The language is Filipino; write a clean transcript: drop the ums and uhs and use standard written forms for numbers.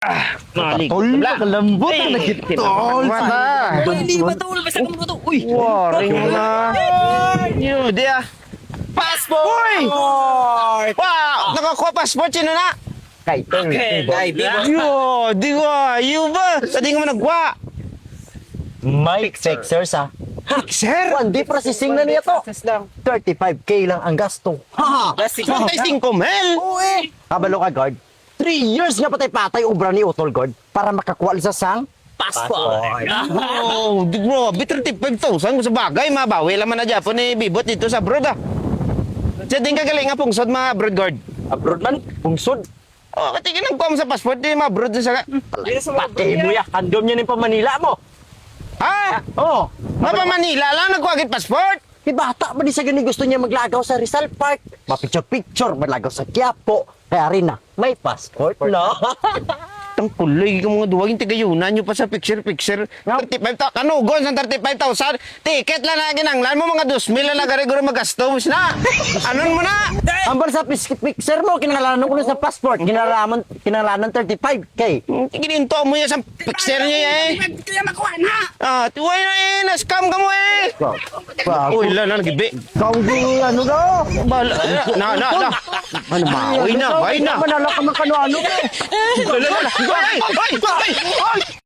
Tol, kalambot ang nagitol sa. Lima tol, basta kang buto. Uy! Waring na. Yun, di ah. Passport! Uy! Wow! Nakakuha passport, sino na? Kay tol. Kay Bibo. Yo, di ba? Yo ba? Sa di nga mo nagkuha. May fixer sa. Sir? 1D processing na niya to. 35k lang ang gasto. Ha! Plastic. 45 mil? Uy! Kabalo ka, guard. 3 years nga patay-patay ubra ni Utol, guard, para makakuha sa sang Passport. Oh, di bro, 35,000 sa bagay, mabawi laman na Japon ni Bibot dito sa abroad ah. Siya din kagaling nga pungsod mga abroad guard. abroad man, pungsod. Oh, katigin ang kuha mo sa passport di mga abroad din sa... Patay mo ya, handom niya ni pa Manila mo. Ha? Oh, Mapa Manila lang nagkuha passport? bata ba di sa gani gusto niya maglagaw sa Rizal Park? Mapicture-picture, maglagaw sa Quiapo. Kaya rin na, may passport na. Ang puloy ka mga duwagin tigayunan nyo pa sa picture-picture. 35,000, kanugon sa 35,000. Ticket lang na ginanglan mo mga 2,000 na nagari-guro magastos na. Anon mo na? Ambal sa picture mo, kinangalanan ko na sa passport. Kinangalanan 35k. Gininto mo yan sa picture niya eh. Kaya makuha na! Ah, tuway na eh, na-scam ka mo eh. Wow. Uy, nagibi. Ikaw di ano daw? Bala, na. Ano ba? Uy na, bay na. Manala ka man kano-ano. Ay!